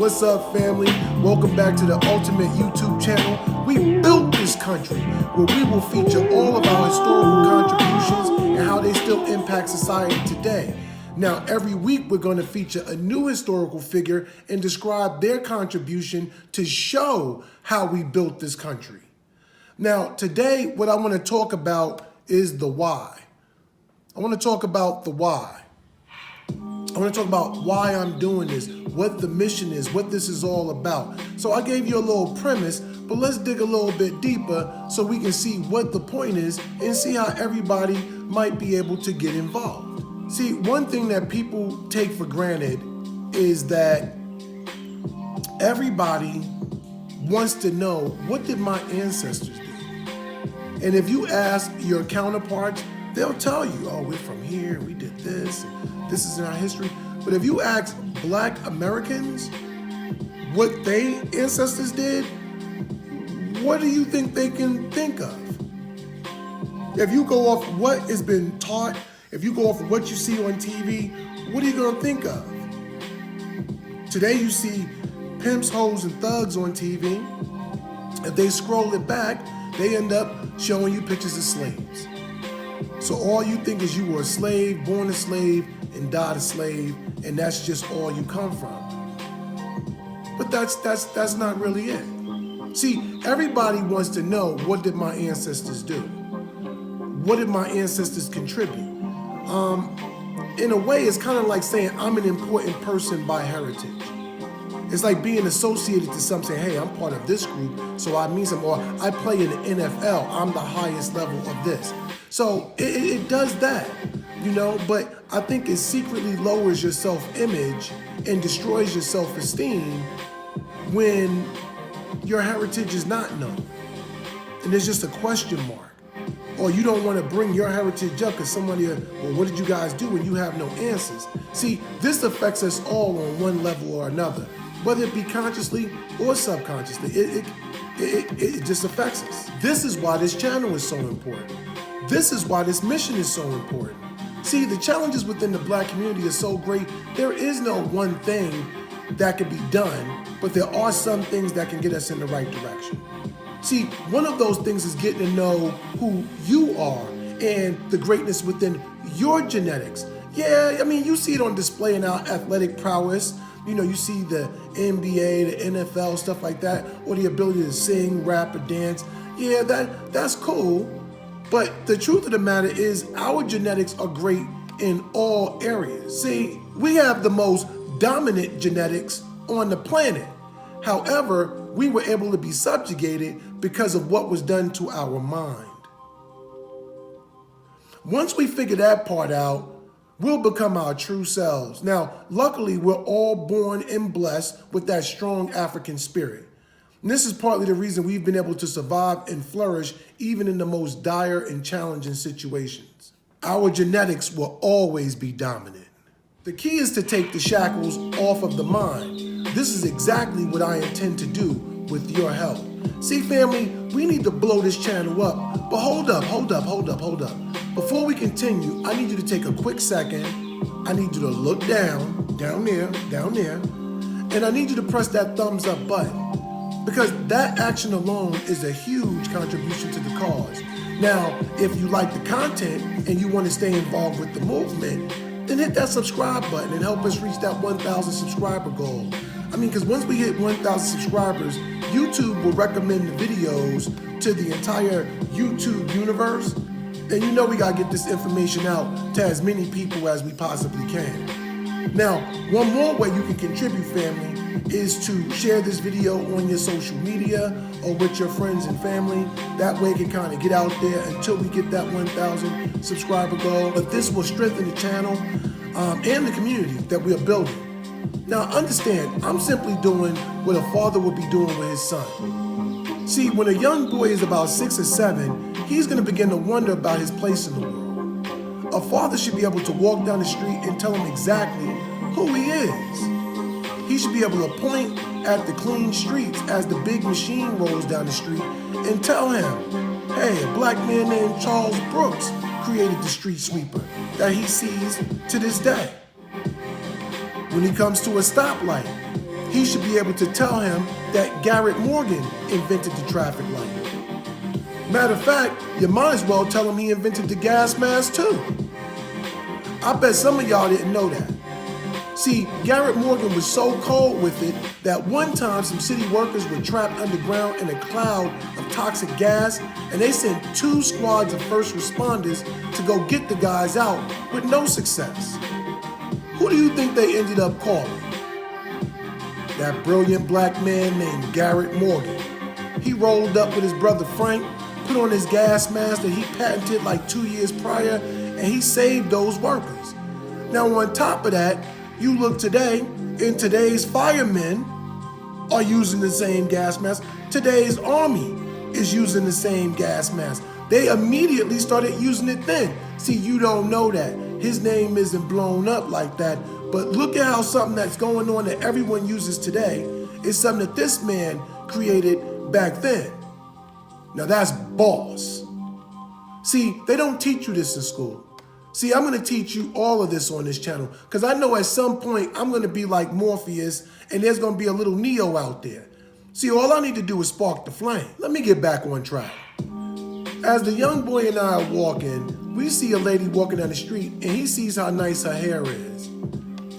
What's up, family? Welcome back to the Ultimate YouTube channel. We built this country, where we will feature all of our historical contributions and how they still impact society today. Now, every week we're going to feature a new historical figure and describe their contribution to show how we built this country. Now, today what I want to talk about is the why. I want to talk about the why. I want to talk about why I'm doing this, what the mission is, what this is all about. So I gave you a little premise, but let's dig a little bit deeper so we can see what the point is and see how everybody might be able to get involved. See, one thing that people take for granted is that everybody wants to know, what did my ancestors do? And if you ask your counterparts, they'll tell you, oh, we're from here, we did this, and this is in our history. But if you ask Black Americans what their ancestors did, what do you think they can think of? If you go off what has been taught, if you go off of what you see on TV, what are you gonna think of? Today you see pimps, hoes, and thugs on TV. If they scroll it back, they end up showing you pictures of slaves. So all you think is you were a slave, born a slave, and died a slave, and that's just all you come from. But that's not really it. See, everybody wants to know, what did my ancestors do? What did my ancestors contribute? In a way, it's kind of like saying I'm an important person by heritage. It's like being associated to something, saying, hey, I'm part of this group, so I mean something, or I play in the NFL, I'm the highest level of this. So it does that, you know, but I think it secretly lowers your self-image and destroys your self-esteem when your heritage is not known. And there's just a question mark. Or you don't want to bring your heritage up because somebody, well, what did you guys do when you have no answers? See, this affects us all on one level or another, whether it be consciously or subconsciously. It just affects us. This is why this channel is so important. This is why this mission is so important. See, the challenges within the Black community are so great. There is no one thing that can be done, but there are some things that can get us in the right direction. See, one of those things is getting to know who you are and the greatness within your genetics. Yeah, I mean, you see it on display in our athletic prowess. You know, you see the NBA, the NFL, stuff like that, or the ability to sing, rap, or dance. Yeah, that's cool. But the truth of the matter is our genetics are great in all areas. See, we have the most dominant genetics on the planet. However, we were able to be subjugated because of what was done to our mind. Once we figure that part out, we'll become our true selves. Now, luckily, we're all born and blessed with that strong African spirit. And this is partly the reason we've been able to survive and flourish even in the most dire and challenging situations. Our genetics will always be dominant. The key is to take the shackles off of the mind. This is exactly what I intend to do with your help. See, family, we need to blow this channel up. But hold up. Before we continue, I need you to take a quick second. I need you to look down there, and I need you to press that thumbs up button, because that action alone is a huge contribution to the cause. Now, if you like the content and you want to stay involved with the movement, then hit that subscribe button and help us reach that 1,000 subscriber goal. I mean, because once we hit 1,000 subscribers, YouTube will recommend the videos to the entire YouTube universe. And you know we gotta get this information out to as many people as we possibly can. Now, one more way you can contribute, family, is to share this video on your social media or with your friends and family. That way it can kind of get out there until we get that 1,000 subscriber goal. But this will strengthen the channel and the community that we are building. Now, understand, I'm simply doing what a father would be doing with his son. See, when a young boy is about 6 or 7, he's going to begin to wonder about his place in the world. A father should be able to walk down the street and tell him exactly who he is. He should be able to point at the clean streets as the big machine rolls down the street and tell him, hey, a Black man named Charles Brooks created the street sweeper that he sees to this day. When he comes to a stoplight, he should be able to tell him that Garrett Morgan invented the traffic light. Matter of fact, you might as well tell him he invented the gas mask too. I bet some of y'all didn't know that. See, Garrett Morgan was so cold with it that one time some city workers were trapped underground in a cloud of toxic gas, and they sent 2 squads of first responders to go get the guys out with no success. Who do you think they ended up calling? That brilliant black man named Garrett Morgan. He rolled up with his brother Frank, put on his gas mask that he patented like 2 years prior, and he saved those workers. Now on top of that, you look today, and today's firemen are using the same gas mask. Today's army is using the same gas mask. They immediately started using it then. See, you don't know that. His name isn't blown up like that, but look at how something that's going on that everyone uses today is something that this man created back then. Now that's boss. See, they don't teach you this in school. See, I'm going to teach you all of this on this channel because I know at some point I'm going to be like Morpheus and there's going to be a little Neo out there. See, all I need to do is spark the flame. Let me get back on track. As the young boy and I are walking, we see a lady walking down the street and he sees how nice her hair is.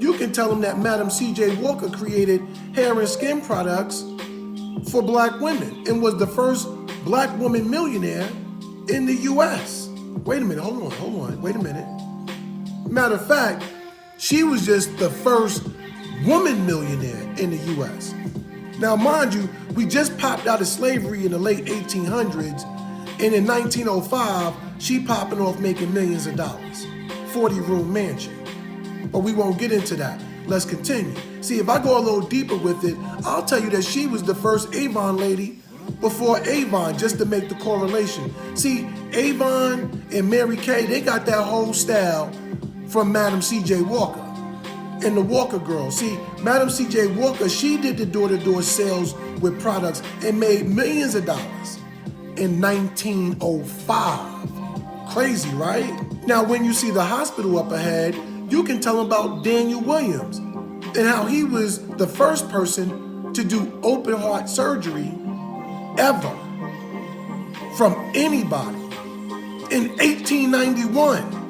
You can tell him that Madam C.J. Walker created hair and skin products for black women and was the first black woman millionaire in the U.S. Wait a minute, hold on, wait a minute. Matter of fact, she was just the first woman millionaire in the U.S. Now, mind you, we just popped out of slavery in the late 1800s, and in 1905, she popping off making millions of dollars, 40-room mansion. But we won't get into that. Let's continue. See, if I go a little deeper with it, I'll tell you that she was the first Avon lady before Avon, just to make the correlation. See, Avon and Mary Kay, they got that whole style from Madam C.J. Walker and the Walker girls. See, Madam C.J. Walker, she did the door-to-door sales with products and made millions of dollars in 1905. Crazy, right? Now, when you see the hospital up ahead, you can tell them about Daniel Williams and how he was the first person to do open heart surgery ever from anybody in 1891.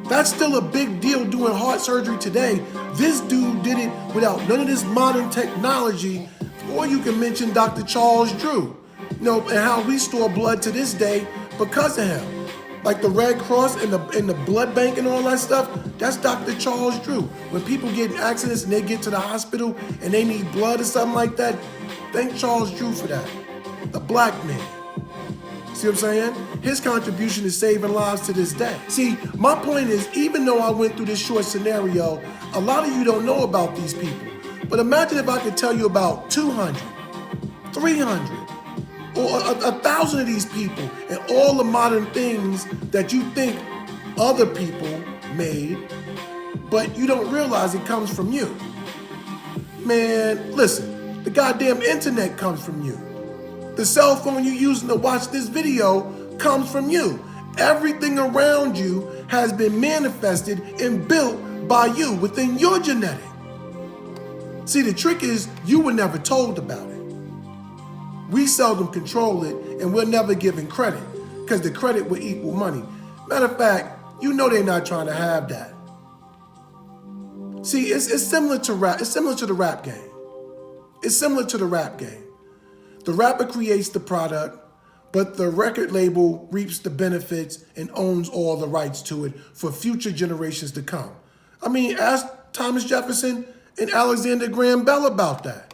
That's still a big deal doing heart surgery today. This dude did it without none of this modern technology. Or you can mention Dr. Charles Drew, and how we store blood to this day because of him. Like the Red Cross and the blood bank and all that stuff, that's Dr. Charles Drew. When people get in accidents and they get to the hospital and they need blood or something like that, thank Charles Drew for that. A black man. See what I'm saying? His contribution is saving lives to this day. See, my point is, even though I went through this short scenario, a lot of you don't know about these people. But imagine if I could tell you about 200, 300, or 1,000 of these people and all the modern things that you think other people made, but you don't realize it comes from you. Man, listen, the goddamn internet comes from you. The cell phone you're using to watch this video comes from you. Everything around you has been manifested and built by you within your genetic. See, the trick is you were never told about it. We seldom control it, and we're never given credit because the credit will equal money. Matter of fact, you know they're not trying to have that. See, it's similar to rap. It's similar to the rap game. It's similar to the rap game. The rapper creates the product, but the record label reaps the benefits and owns all the rights to it for future generations to come. I mean, ask Thomas Jefferson and Alexander Graham Bell about that.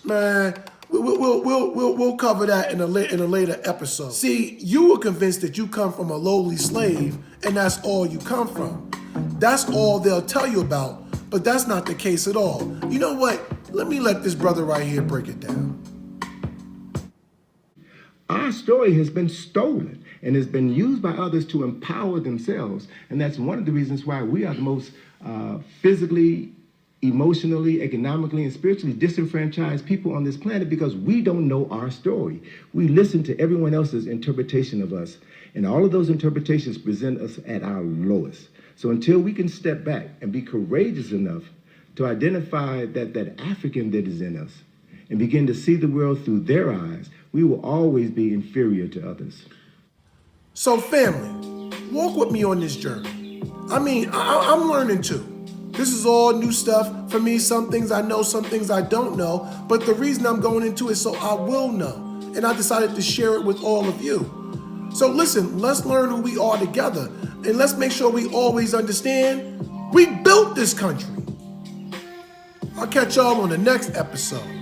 Man, we'll cover that in a later episode. See, you were convinced that you come from a lowly slave and that's all you come from. That's all they'll tell you about, but that's not the case at all. You know what? Let this brother right here break it down. Our story has been stolen and has been used by others to empower themselves. And that's one of the reasons why we are the most physically, emotionally, economically, and spiritually disenfranchised people on this planet because we don't know our story. We listen to everyone else's interpretation of us, and all of those interpretations present us at our lowest. So until we can step back and be courageous enough to identify that African that is in us and begin to see the world through their eyes, we will always be inferior to others. So family, walk with me on this journey. I mean, I'm learning too. This is all new stuff for me. Some things I know, some things I don't know. But the reason I'm going into it is so I will know. And I decided to share it with all of you. So listen, let's learn who we are together. And let's make sure we always understand we built this country. I'll catch y'all on the next episode.